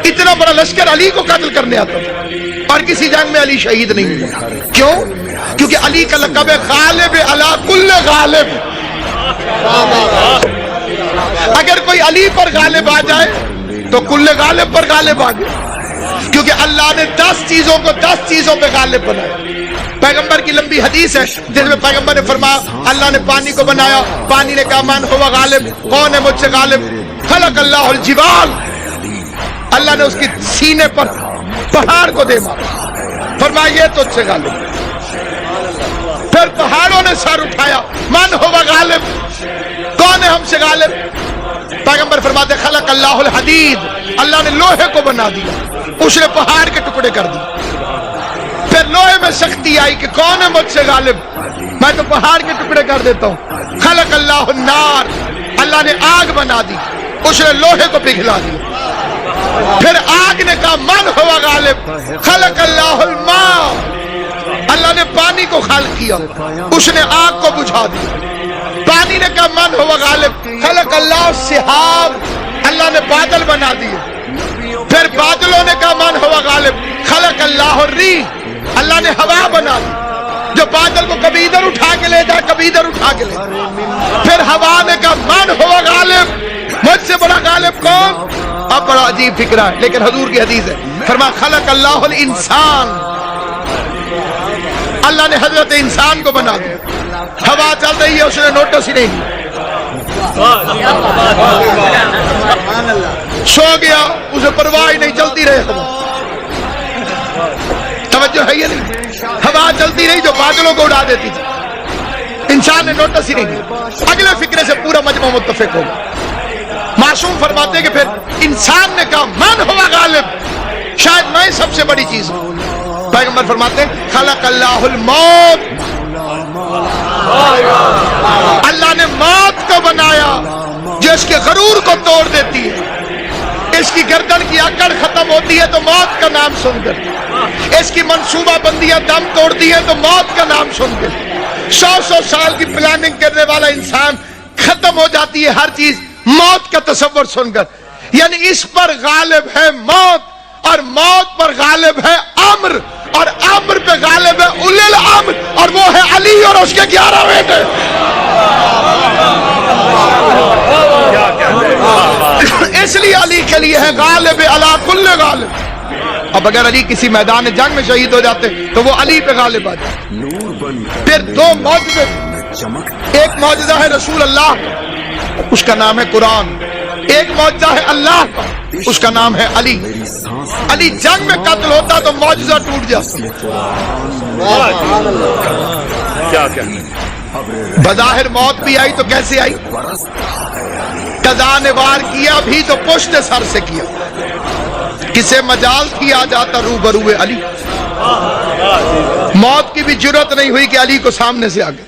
اتنا بڑا لشکر علی کو قتل کرنے آتا تھا اور کسی جنگ میں علی شہید نہیں ہوا. کیوں؟ کیونکہ علی کا لقب ہے غالب علی کل غالب. اگر کوئی علی پر غالب آ جائے تو کل غالب پر غالب آ گیا، کیونکہ اللہ نے 10 چیزوں کو 10 چیزوں پہ غالب بنایا. پیغمبر کی لمبی حدیث ہے جس میں پیغمبر نے فرمایا اللہ نے پانی کو بنایا، پانی نے کہا من ہوا غالب، کون ہے مجھ سے غالب؟ خلق اللہ الجبال، اللہ نے اس کی سینے پر پہاڑ کو دے مارا، فرمایا یہ تجھ سے غالب. پھر پہاڑوں نے سر اٹھایا، من ہوا غالب، کون ہے ہم سے غالب؟ پیغمبر فرماتے خلق اللہ الحدید، اللہ نے لوہے کو بنا دیا، اس نے پہاڑ کے ٹکڑے کر دیے. پھر لوہے میں سختی آئی کہ کون ہے مجھ سے غالب؟ میں تو پہاڑ کے ٹکڑے کر دیتا ہوں. خلق اللہ النار، اللہ نے آگ بنا دی، اس نے لوہے کو پگھلا دیا. پھر آگ نے کہا من ہوا غالب، خلق اللہ الماء، اللہ نے پانی کو خلق کیا، اس نے آگ کو بجھا دیا. پانی نے کہا من ہوا غالب، خلق اللہ السحاب، اللہ نے بادل بنا دیے. پھر بادلوں نے کہا من ہوا غالب، خلق اللہ الریح، اللہ نے ہوا بنا دی جو بادل کو کبھی ادھر اٹھا کے لے جائے کبھی ادھر اٹھا کے لے جائے. پھر ہوا نے کہا من ہوا غالب، مجھ سے بڑا غالب کون؟ اب بڑا عجیب فکرہ ہے لیکن حضور کی حدیث ہے، فرمایا خلق اللہ الانسان، اللہ نے حضرت انسان کو بنا دیا. ہوا چل رہی ہے، اس نے نوٹس ہی نہیں دیا، سو گیا، اسے پرواہ نہیں، چلتی رہے ہوا. توجہ ہے یہ نہیں؟ ہوا چلتی رہی جو بادلوں کو اڑا دیتی تھی، انسان نے نوٹس ہی نہیں دیا. اگلے فکرے سے پورا مجمع متفق ہو. معصوم فرماتے ہیں کہ پھر انسان نے کہا من ہوا غالب، شاید میں سب سے بڑی چیز ہوں. پیغمبر فرماتے ہیں خلق اللہ الموت، اللہ نے موت کو بنایا جو اس کے غرور کو توڑ دیتی ہے. اس کی گردن کی اکڑ ختم ہوتی ہے تو موت کا نام سن کر، اس کی منصوبہ بندیاں دم توڑتی ہے تو موت کا نام سن کر. 100 سال کی پلاننگ کرنے والا انسان ختم ہو جاتی ہے ہر چیز موت کا تصور سن کر. یعنی اس پر غالب ہے موت اور موت پر غالب ہے امر اور امر پہ غالب ہے اولی الامر اور وہ ہے علی اور اس کے 11 بیٹے. اس لیے علی کے لیے ہے غالب علی کل غالب. اب اگر علی کسی میدان جنگ میں شہید ہو جاتے تو وہ علی پہ غالب آ جاتے. پھر 2 معجزے، ایک معجزہ ہے رسول اللہ، اس کا نام ہے قرآن. ایک معجزہ ہے اللہ کا، اس کا نام ہے علی. علی جنگ میں قتل ہوتا تو معجزہ ٹوٹ جاتا. بظاہر موت بھی آئی تو کیسے آئی؟ قضا نے وار کیا بھی تو پشت سر سے کیا، کسے مجال تھی آ جاتا روبروئے علی. موت کی بھی جرت نہیں ہوئی کہ علی کو سامنے سے آ گئے.